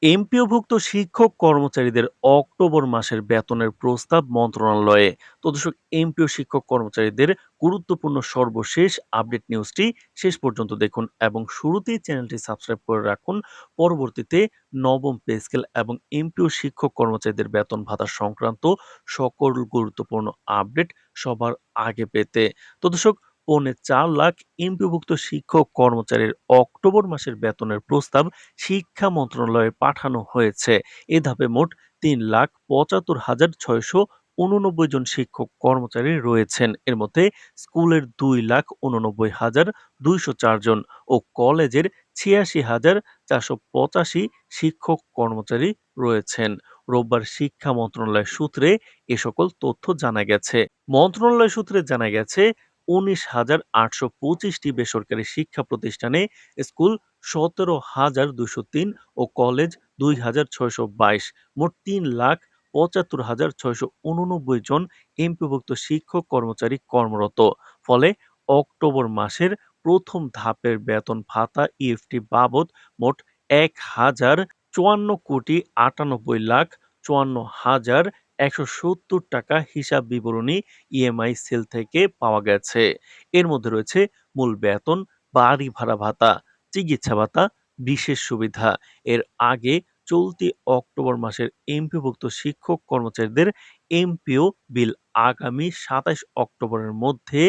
এমপিওভুক্ত শিক্ষক কর্মচারীদের অক্টোবর মাসের বেতনের প্রস্তাব মন্ত্রণালয়ে। তো দর্শক, এমপিও শিক্ষক কর্মচারীদের গুরুত্বপূর্ণ সর্বশেষ আপডেট নিউজটি শেষ পর্যন্ত দেখুন এবং শুরুতেই চ্যানেলটি সাবস্ক্রাইব করে রাখুন। পরবর্তীতে নবম পে স্কেল এবং এমপিও শিক্ষক কর্মচারীদের বেতন ভাতা সংক্রান্ত সকল গুরুত্বপূর্ণ আপডেট সবার আগে পেতে। তো দর্শক, 4.5 লাখ এমপিওভুক্ত শিক্ষক কর্মচারীর অক্টোবর মাসের বেতনের প্রস্তাব শিক্ষা মন্ত্রণালয়ে পাঠানো হয়েছে। এ ধাপে মোট ৩,৭৫,৬৮৯ জন শিক্ষক কর্মচারী রয়েছেন। এর মধ্যে স্কুলের ২,৮৯,২০৪ জন ও কলেজের ৮৬,৪৮৫ শিক্ষক কর্মচারী রয়েছেন। রোববার শিক্ষা মন্ত্রণালয় সূত্রে এ সকল তথ্য জানা গেছে। মন্ত্রণালয় সূত্রে জানা গেছে, ১৯,৮২৫টি বেসরকারি শিক্ষা প্রতিষ্ঠানে, স্কুল ১৭,২০৩ ও কলেজ ২,৬২২, মোট ৩,৭৫,৬৮৯ জন এমপিওভুক্ত শিক্ষক কর্মচারী কর্মরত। ফলে অক্টোবর মাসের প্রথম ধাপের বেতন ভাতা ইএফটি বাবদ মোট ১,৫৪,৯৪,৫৪,১৭০ টাকা হিসাব বিবরণী ইএমআই সেল থেকে পাওয়া গেছে। এর মধ্যে রয়েছে মূল বেতন, বাড়ি ভাড়া ভাতা, চিকিৎসা ভাতা, বিশেষ সুবিধা। এর আগে চলতি অক্টোবর মাসের এমপিওভুক্ত শিক্ষক কর্মচারীদের এমপিও বিল আগামী ২৭ অক্টোবরের মধ্যে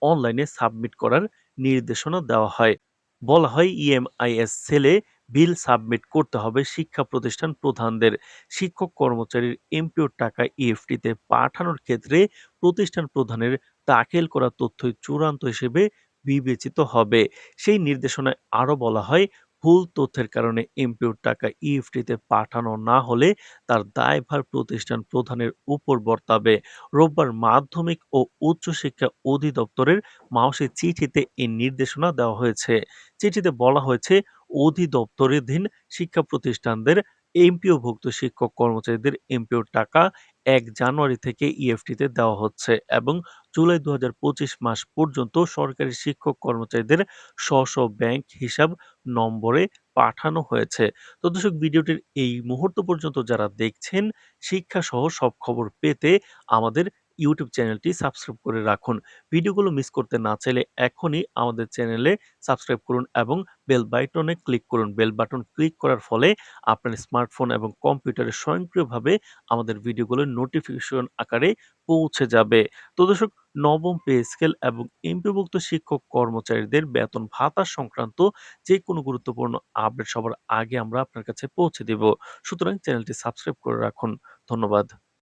অনলাইনে সাবমিট করার নির্দেশনা দেওয়া হয়। বলা হয়, ইএমআইএস সেলে বিল সাবমিট করতে হবে শিক্ষা প্রতিষ্ঠান প্রধানদের। শিক্ষক কর্মচারীর এমপিওর টাকা ইএফটিতে পাঠানোর ক্ষেত্রে প্রতিষ্ঠান প্রধানের দাখিল করা তথ্যই চূড়ান্ত হিসেবে বিবেচিত হবে। সেই নির্দেশনায় আরও বলা হয়, ভুল তথ্যের কারণে এমপিওর টাকা ইএফটিতে পাঠানো না হলে তার দায়ভার প্রতিষ্ঠান প্রধানের উপর বর্তাবে। রোববার মাধ্যমিক ও উচ্চশিক্ষা অধিদপ্তরের মাওসী চিঠিতে এই নির্দেশনা দেওয়া হয়েছে। চিঠিতে বলা হয়েছে, অধিদপ্তরাধীন শিক্ষা প্রতিষ্ঠানদের এমপিওভুক্ত শিক্ষক কর্মচারীদের এমপিওর টাকা ১ জানুয়ারি থেকে ইএফটিতে দেওয়া হচ্ছে এবং জুলাই ২০২৫ মাস পর্যন্ত সরকারি শিক্ষক কর্মচারীদের স্ব ব্যাংক হিসাব নম্বরে পাঠানো হয়েছে। তো দর্শক, ভিডিওটির এই মুহূর্ত পর্যন্ত যারা দেখছেন, শিক্ষা সহ সব খবর পেতে আমাদের ইউটিউব চ্যানেলটি সাবস্ক্রাইব করে রাখুন। ভিডিওগুলো মিস করতে না চাইলে এখনই আমাদের চ্যানেলে সাবস্ক্রাইব করুন এবং বেল বাটনে ক্লিক করুন। বেল বাটন ক্লিক করার ফলে আপনার স্মার্টফোন এবং কম্পিউটারে স্বয়ংক্রিয়ভাবে আমাদের ভিডিওগুলো নোটিফিকেশন আকারে পৌঁছে যাবে। তো দর্শক, নবম পে স্কেল এবং এমপিওভুক্ত শিক্ষক কর্মচারীদের বেতন ভাতা সংক্রান্ত যে কোনো গুরুত্বপূর্ণ আপডেট সবার আগে আমরা আপনার কাছে পৌঁছে দিব। সুতরাং চ্যানেলটি সাবস্ক্রাইব করে রাখুন। ধন্যবাদ।